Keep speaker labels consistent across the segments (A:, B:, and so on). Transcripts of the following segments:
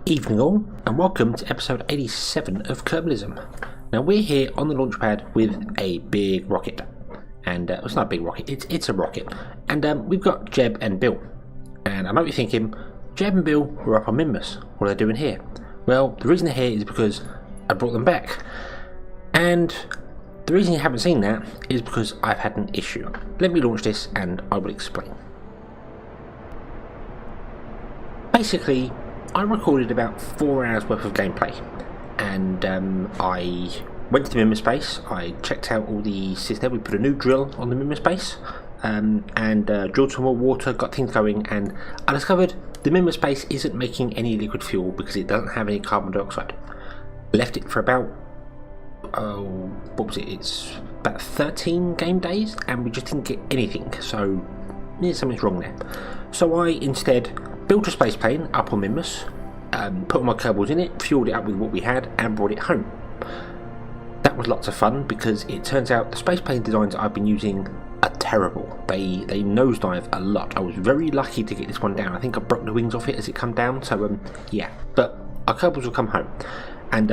A: Evening all, and welcome to episode 87 of Kerbalism. Now we're here on the launch pad with a big rocket, and it's not a big rocket, it's a rocket, and we've got Jeb and Bill. And I might be thinking, Jeb and Bill were up on Minmus, what are they doing here? Well, the reason they're here is because I brought them back, and the reason you haven't seen that is because I've had an issue. Let me launch this and I will explain. Basically, I recorded about 4 hours worth of gameplay, and I went to the Minmus base, I checked out all the systems, we put a new drill on the Minmus base, and drilled some more water, got things going, and I discovered the Minmus base isn't making any liquid fuel because it doesn't have any carbon dioxide. Left it for about, it's about 13 game days, and we just didn't get anything, so something's wrong there. So I instead built a space plane up on Minmus, put all my Kerbals in it, fueled it up with what we had, and brought it home. That was lots of fun because it turns out the space plane designs I've been using are terrible. They nosedive a lot. I was very lucky to get this one down. I think I broke the wings off it as it come down, so yeah. But our Kerbals will come home. And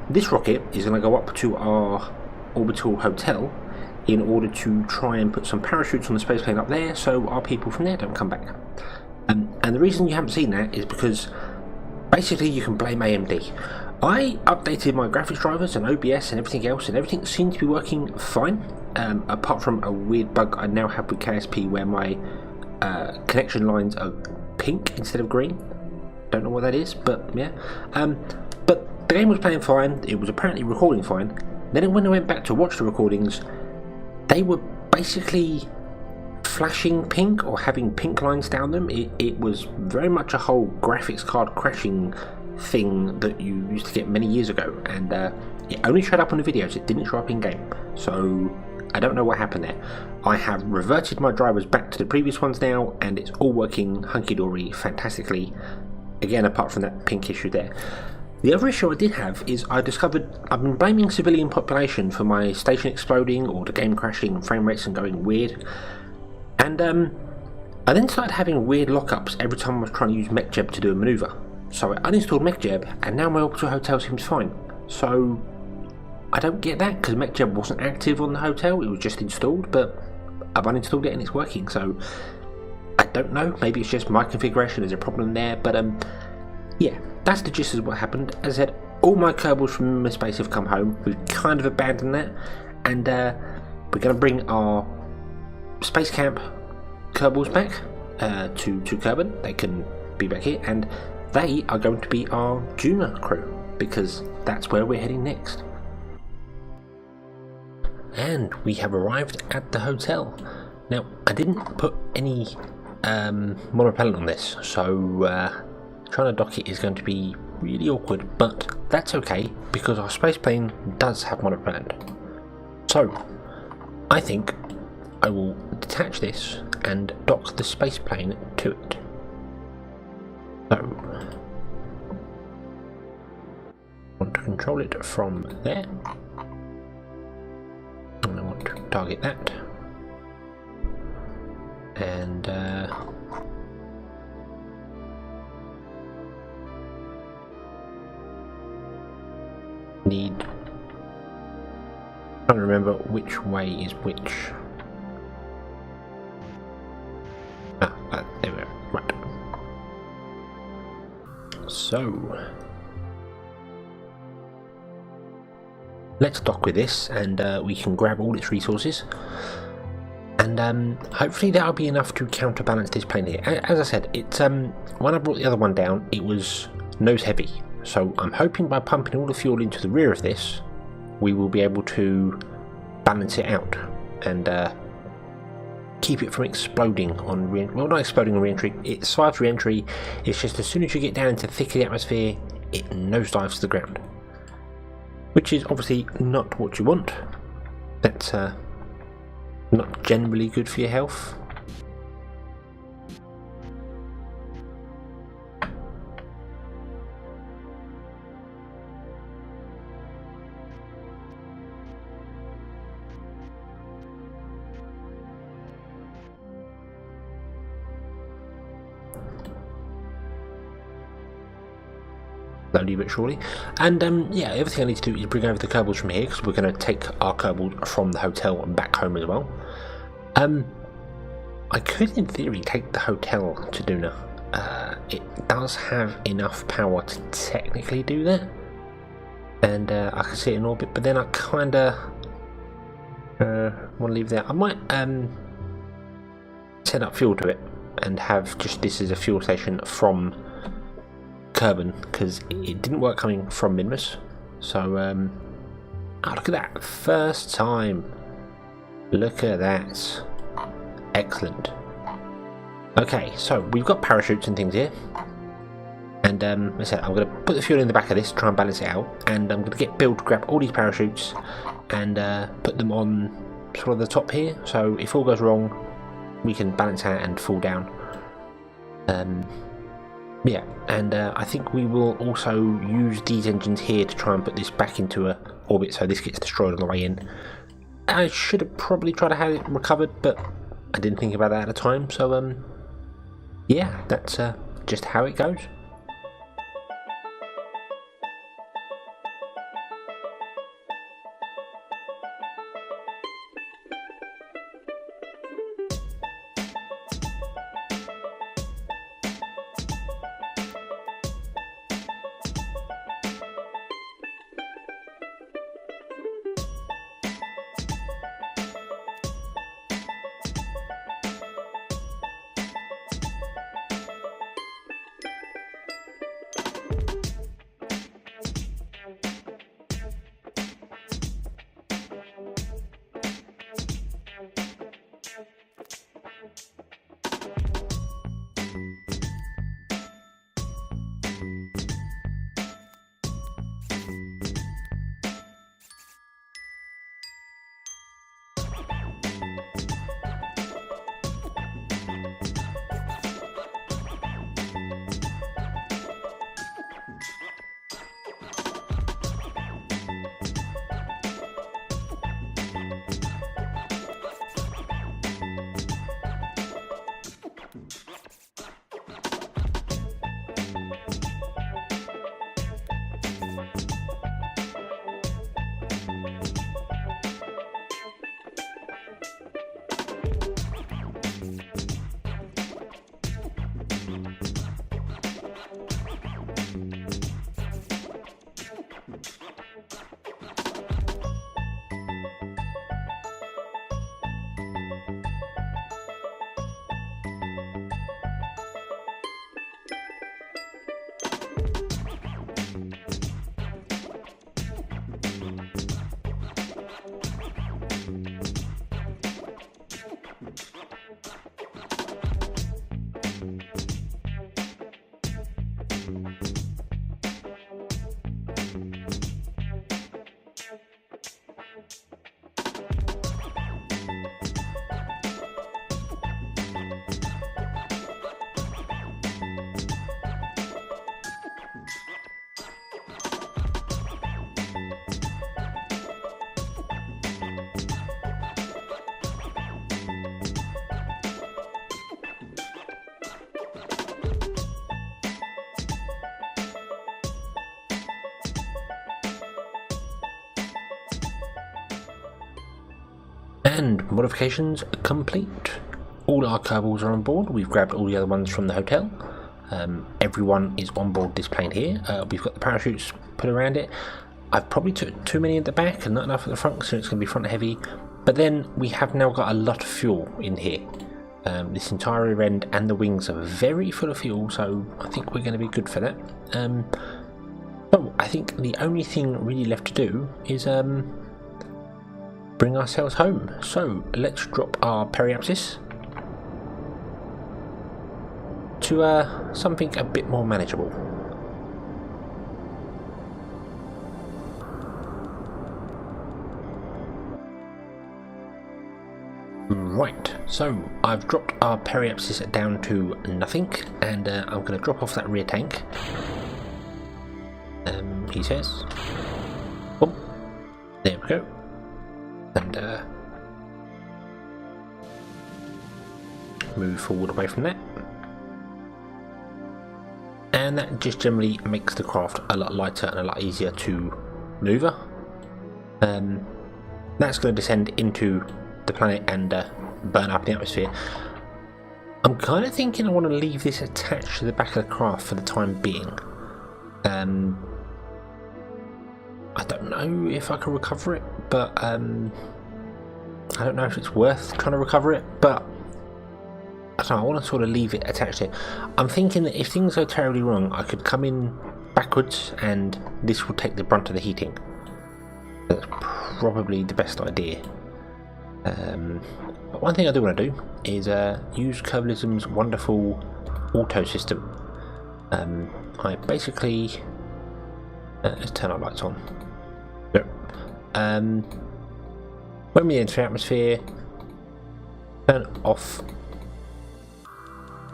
A: this rocket is going to go up to our orbital hotel in order to try and put some parachutes on the space plane up there so our people from there don't come back. And the reason you haven't seen that is because basically you can blame AMD. I updated my graphics drivers and OBS and everything else, and everything seemed to be working fine, apart from a weird bug I now have with KSP where my connection lines are pink instead of green. Don't know what that is, but yeah. But the game was playing fine, it was apparently recording fine. Then when I went back to watch the recordings, they were basically flashing pink or having pink lines down them. It was very much a whole graphics card crashing thing that you used to get many years ago, and it only showed up on the videos, it didn't show up in game, so I don't know what happened there. I have reverted my drivers back to the previous ones now, and it's all working hunky-dory fantastically, again apart from that pink issue there. The other issue I did have is I discovered I've been blaming civilian population for my station exploding or the game crashing and frame rates and going weird. And I then started having weird lockups every time I was trying to use MechJeb to do a manoeuvre. So I uninstalled MechJeb, and now my orbital hotel seems fine. So I don't get that, because MechJeb wasn't active on the hotel, it was just installed, but I've uninstalled it and it's working, so I don't know, maybe it's just my configuration, there's a problem there, but yeah, that's the gist of what happened. As I said, all my Kerbals from my space have come home, we've kind of abandoned that, and we're going to bring our Space Camp Kerbals back to Kerbal. They can be back here, and they are going to be our Juna crew because that's where we're heading next. And we have arrived at the hotel. Now I didn't put any monopropellant on this, so trying to dock it is going to be really awkward, but that's okay because our space plane does have monopropellant. So I think I will detach this and dock the space plane to it. So, I want to control it from there, and I want to target that, and need, trying to remember which way is which. There we go, right. So, let's dock with this, and we can grab all its resources, and hopefully that'll be enough to counterbalance this plane here. As I said, it's when I brought the other one down, it was nose heavy, so I'm hoping by pumping all the fuel into the rear of this, we will be able to balance it out, and keep it from exploding on well, not exploding on re-entry, it survives re-entry, it's just as soon as you get down into the thick of the atmosphere, it nosedives to the ground. Which is obviously not what you want. That's not generally good for your health. slowly but surely. And yeah, everything I need to do is bring over the Kerbals from here, because we're going to take our Kerbals from the hotel and back home as well. I could in theory take the hotel to Duna. It does have enough power to technically do that, and I can see it in orbit, but then I kinda want to leave there. I might set up fuel to it and have just this as a fuel station from Kerbal, because it didn't work coming from Minmus. So oh, look at that, first time. Look at that. Excellent. Okay, so we've got parachutes and things here, and as I said, I'm going to put the fuel in the back of this, try and balance it out, and I'm going to get Bill to grab all these parachutes and put them on sort of the top here, so if all goes wrong we can balance out and fall down. Yeah, and I think we will also use these engines here to try and put this back into a orbit so this gets destroyed on the way in. I should have probably tried to have it recovered, but I didn't think about that at the time, so yeah, that's just how it goes. And modifications complete. All our Kerbals are on board. We've grabbed all the other ones from the hotel. Everyone is on board this plane here. We've got the parachutes put around it. I've probably took too many at the back and not enough at the front, so it's going to be front heavy. But then we have now got a lot of fuel in here. This entire rear end and the wings are very full of fuel, so I think we're going to be good for that. So I think the only thing really left to do is bring ourselves home. So let's drop our periapsis to something a bit more manageable. Right, so I've dropped our periapsis down to nothing, and I'm going to drop off that rear tank. He says, oh, there we go, and move forward away from that. And and that just generally makes the craft a lot lighter and a lot easier to maneuver. That's going to descend into the planet and burn up in the atmosphere. I'm kind of thinking I want to leave this attached to the back of the craft for the time being. I don't know if I can recover it, but I don't know if it's worth trying to recover it, but I don't know, I want to sort of leave it attached to it. I'm thinking that if things go terribly wrong, I could come in backwards and this will take the brunt of the heating. That's probably the best idea. But one thing I do want to do is use Kerbalism's wonderful auto system. I basically let's turn our lights on. Yep. When we enter the atmosphere, turn off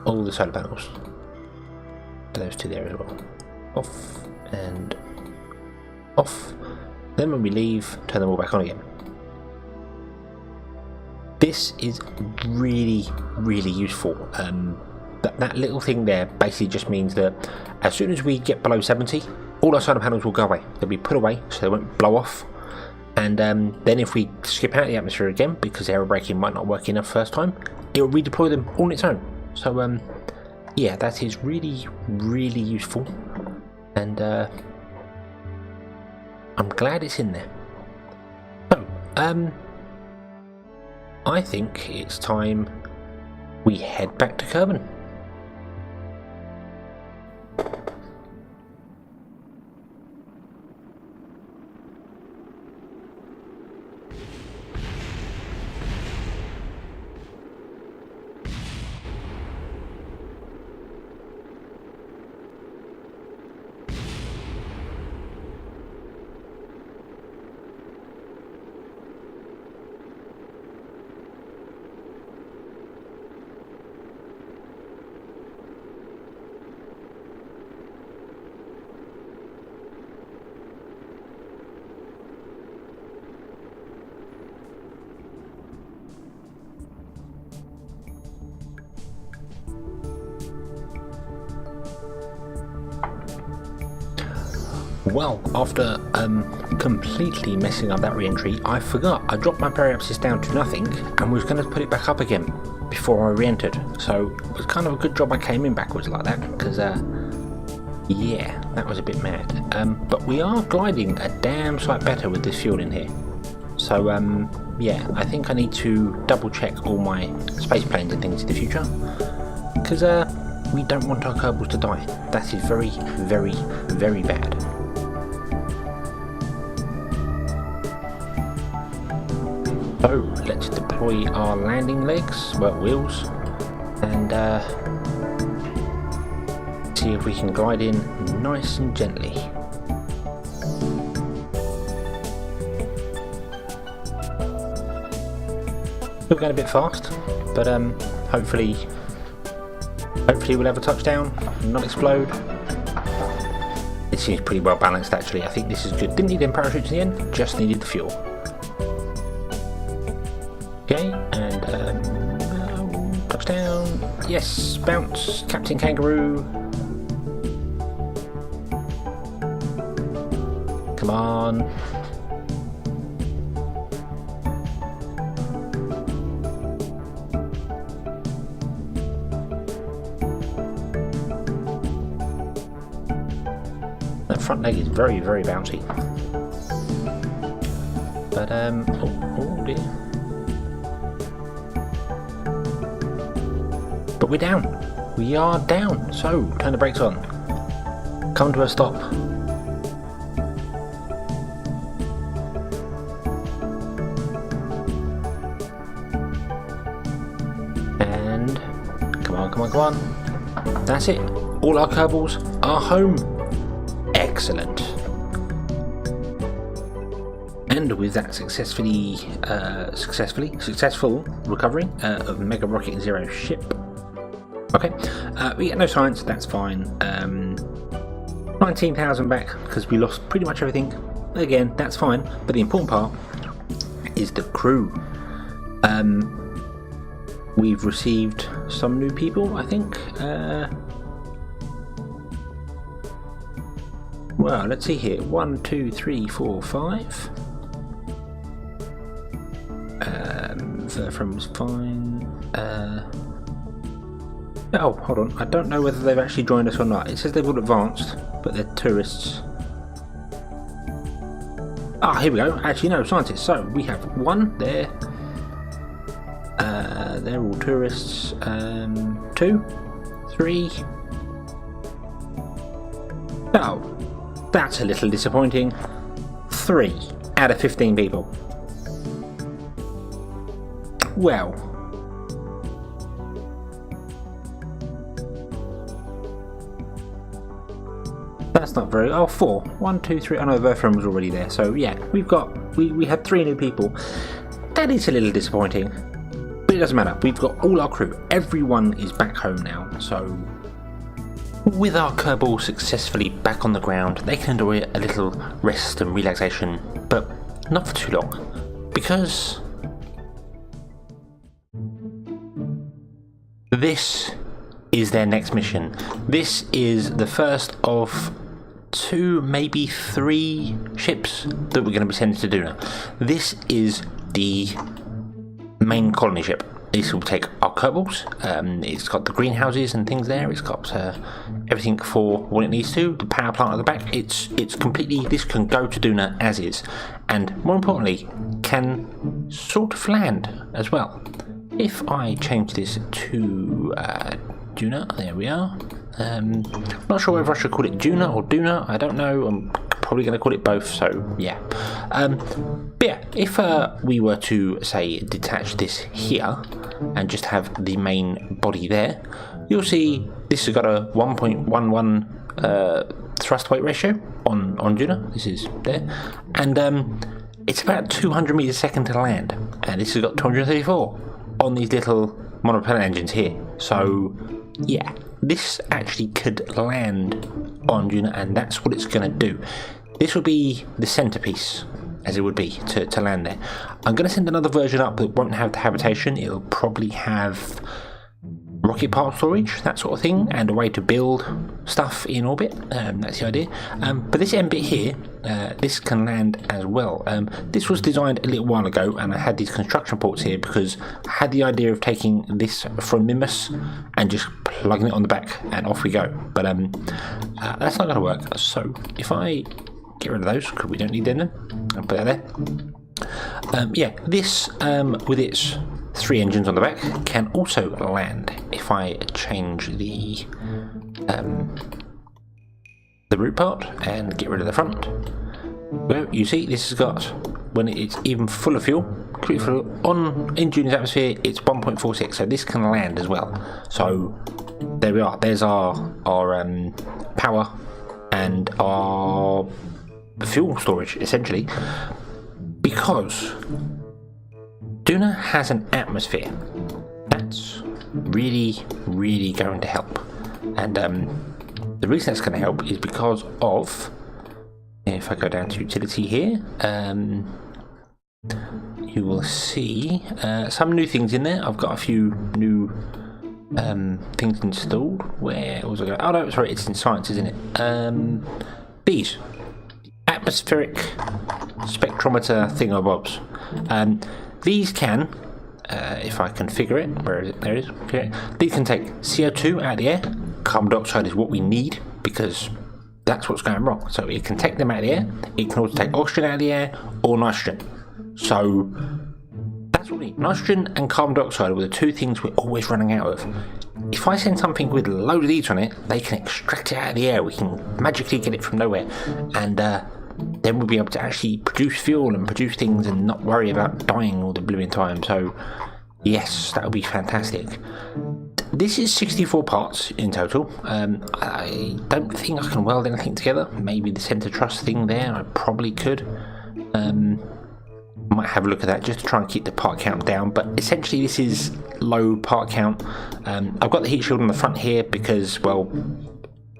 A: all the solar panels. Those two there as well. Off and off. Then when we leave, turn them all back on again. This is really, really useful. That little thing there basically just means that as soon as we get below 70, all our solar panels will go away. They'll be put away so they won't blow off. And then if we skip out of the atmosphere again, because air braking might not work enough first time, it will redeploy them all on its own. So yeah, that is really, really useful. And I'm glad it's in there. So, I think it's time we head back to Kerbal. Well, after completely messing up that re-entry, I forgot I dropped my periapsis down to nothing and was going to put it back up again before I re-entered. So it was kind of a good job I came in backwards like that, because yeah, that was a bit mad. But we are gliding a damn sight better with this fuel in here. So yeah, I think I need to double check all my space planes and things in the future, because we don't want our Kerbals to die. That is very, very, very bad. So let's deploy our landing legs, well, wheels, and see if we can glide in nice and gently. Still going a bit fast, but hopefully we'll have a touchdown and not explode. It seems pretty well balanced actually. I think this is good. Didn't need them parachutes in the end, just needed the fuel. Okay, and touchdown. Yes, bounce, Captain Kangaroo. Come on. That front leg is very, very bouncy. But oh dear. But we're down. We are down. So, turn the brakes on. Come to a stop. And come on, come on, come on. That's it. All our Kerbals are home. Excellent. And with that successful recovery of Mega Rocket Zero's ship. Okay, we get no science, that's fine. 19,000 back because we lost pretty much everything. Again, that's fine, but the important part is the crew. We've received some new people, I think. Well, let's see here. 1, 2, 3, 4, 5. From was fine. Oh, hold on. I don't know whether they've actually joined us or not. It says they've all advanced, but they're tourists. Ah, here we go. Actually, no, scientists. So we have 1 there. They're all tourists. 2, 3. Oh, that's a little disappointing. 3 out of 15 people. Well, that's not very. Oh, 4. 1, 2, 3. I know Verfram was already there. So yeah, we had 3 new people. That is a little disappointing, but it doesn't matter. We've got all our crew. Everyone is back home now. So with our Kerbal successfully back on the ground, they can enjoy a little rest and relaxation, but not for too long, because this is their next mission. This is the first of 2, maybe 3 ships that we're going to be sending to Duna. This is the main colony ship. This will take our Kerbals. It's got the greenhouses and things there. It's got everything for what it needs to. The power plant at the back. It's completely. This can go to Duna as is, and more importantly, can sort of land as well. If I change this to Duna, there we are. Not sure whether I should call it Duna or Duna. I don't know. I'm probably going to call it both. So yeah. But yeah, if we were to say detach this here and just have the main body there, you'll see this has got a 1.11 thrust weight ratio on Duna. This is there, and it's about 200 meters a second to land, and this has got 234 on these little monopropellant engines here. So yeah, this actually could land on Duna, and that's what it's going to do. This will be the centerpiece, as it would be, to land there. I'm going to send another version up that won't have the habitation. It'll probably have rocket part storage, that sort of thing, and a way to build stuff in orbit. That's the idea. But this end bit here, this can land as well. This was designed a little while ago, and I had these construction ports here because I had the idea of taking this from Mimus and just plugging it on the back, and off we go. But that's not going to work. So if I get rid of those, because we don't need them then, I'll put that there. Yeah, this with its 3 engines on the back can also land. If I change the root part and get rid of the front, well, you see this has got, when it's even full of fuel, in June's atmosphere, it's 1.46, so this can land as well. So there we are. There's our power and our fuel storage, essentially, because Duna has an atmosphere. That's really, really going to help. And the reason that's going to help is because of, if I go down to utility here, you will see some new things in there. I've got a few new things installed. Where was I going? Oh no, sorry, it's in science, isn't it? These atmospheric spectrometer thingamabobs. These can, if I configure it, where is it? There it is. Okay. These can take CO2 out of the air. Carbon dioxide is what we need because that's what's going wrong. So it can take them out of the air. It can also take oxygen out of the air or nitrogen. So that's what we need. Nitrogen and carbon dioxide are the 2 things we're always running out of. If I send something with a load of these on it, they can extract it out of the air. We can magically get it from nowhere, and then we'll be able to actually produce fuel and produce things and not worry about dying all the blooming time. So yes, that would be fantastic. This is 64 parts in total. I don't think I can weld anything together. Maybe the centre truss thing there, I probably could. Might have a look at that just to try and keep the part count down, but essentially this is low part count. I've got the heat shield on the front here because, well,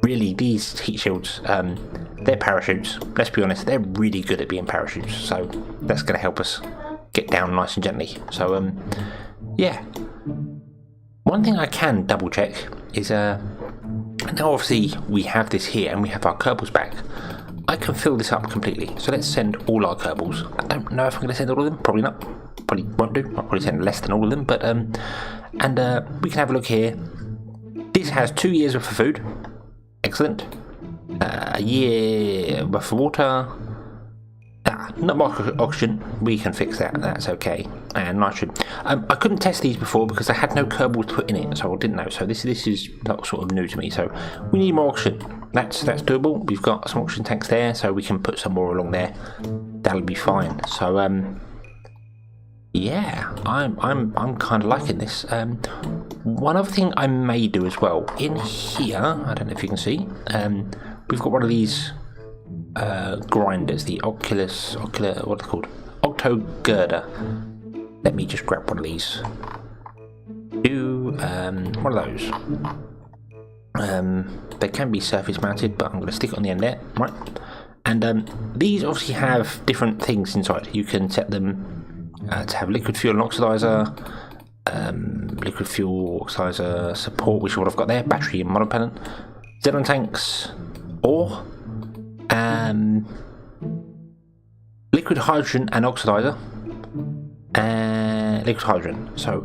A: really these heat shields, they're parachutes. Let's be honest, they're really good at being parachutes, so that's going to help us get down nice and gently. So yeah, one thing I can double check is now obviously we have this here and we have our Kerbals back. I can fill this up completely. So let's send all our Kerbals. I don't know if I'm going to send all of them. Probably not. Probably won't do. I'll probably send less than all of them. But we can have a look here. This has 2 years worth of food. Excellent. A year worth of water. Not much oxygen. We can fix that. That's okay. And nitrogen. I couldn't test these before because I had no Kerbal to put in it, so I didn't know. So this is sort of new to me. So we need more oxygen. That's doable. We've got some oxygen tanks there, so we can put some more along there. That'll be fine. So yeah, I'm kind of liking this. One other thing I may do as well in here. I don't know if you can see. We've got one of these grinders, the ocular, what are they called? Octo girder. Let me just grab one of these. One of those. They can be surface mounted, but I'm going to stick it on the end there, right? And these obviously have different things inside. You can set them to have liquid fuel and oxidizer, liquid fuel oxidizer support, which is what I've got there, battery and monopellet, xenon tanks, ore, liquid hydrogen and oxidizer, and liquid hydrogen. So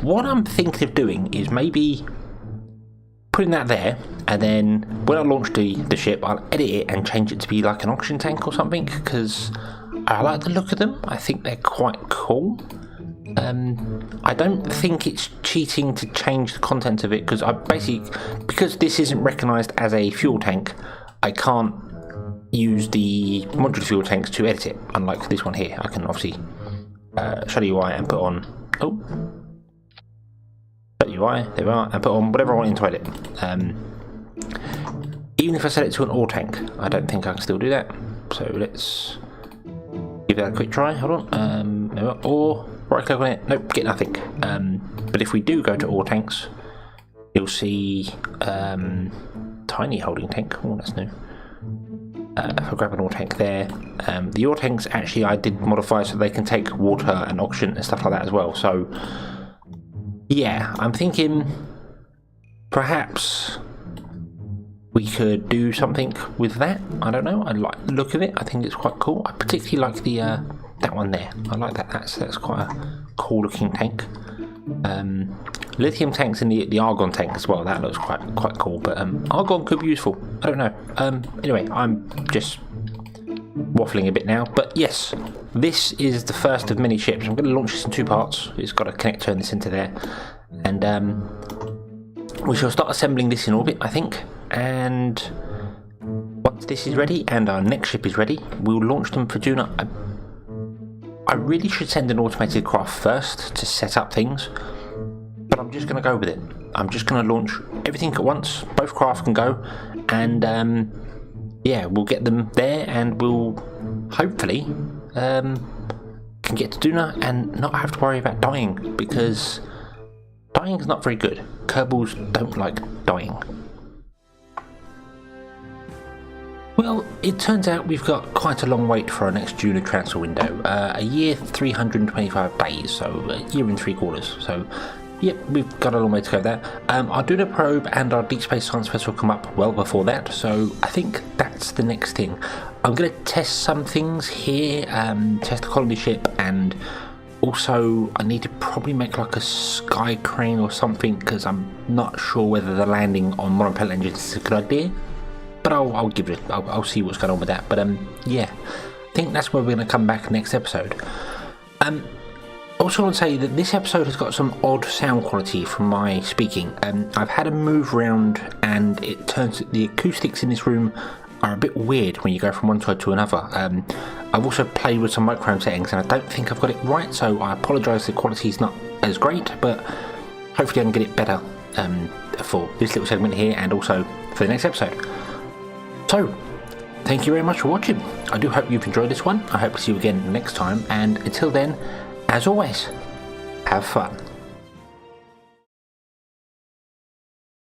A: what I'm thinking of doing is maybe putting that there, and then when I launch the ship, I'll edit it and change it to be like an oxygen tank or something, because I like the look of them. I think they're quite cool. I don't think it's cheating to change the content of it, because this isn't recognised as a fuel tank, I can't use the modular fuel tanks to edit it, unlike this one here. I can obviously show the UI and put on UI, there we are, and put on whatever I want into edit. Even if I set it to an ore tank, I don't think I can still do that. So let's give that a quick try. Hold on. There we are. Ore, right click on it. Nope, get nothing. But if we do go to ore tanks, you'll see tiny holding tank. Oh, that's new. If I grab an ore tank there, the ore tanks actually I did modify so they can take water and oxygen and stuff like that as well. So yeah, I'm thinking perhaps we could do something with that. I don't know. I like the look of it. I think it's quite cool. I particularly like the that one there. I like that. That's quite a cool looking tank. Lithium tanks in the argon tank as well. That looks quite cool. But argon could be useful. I don't know. Anyway, I'm just waffling a bit now, but yes, this is the first of many ships. I'm going to launch this in 2 parts. It's got a connector, turn this into there, and we shall start assembling this in orbit, I think. And once this is ready and our next ship is ready, we'll launch them for Juna. I really should send an automated craft first to set up things, but I'm just going to go with it. I'm just going to launch everything at once. Both craft can go, and yeah, we'll get them there, and we'll hopefully can get to Duna and not have to worry about dying, because dying is not very good. Kerbals don't like dying. Well, it turns out we've got quite a long wait for our next Juna transfer window. A year, 325 days, so a year and 3/4. So yep, we've got a long way to go there. Our Duna probe and our Deep Space Science Fest will come up well before that, so I think that's the next thing. I'm going to test some things here, test the colony ship, and also I need to probably make like a sky crane or something, because I'm not sure whether the landing on monopellet engines is a good idea. But I'll give it. I'll see what's going on with that. But yeah, I think that's where we're going to come back next episode. Also, I want to say that this episode has got some odd sound quality from my speaking. I've had a move around, and it turns the acoustics in this room are a bit weird when you go from one side to another. I've also played with some microphone settings, and I don't think I've got it right. So I apologise. The quality is not as great, but hopefully I can get it better for this little segment here, and also for the next episode. So, thank you very much for watching. I do hope you've enjoyed this one. I hope to see you again next time, and until then, as always, have fun.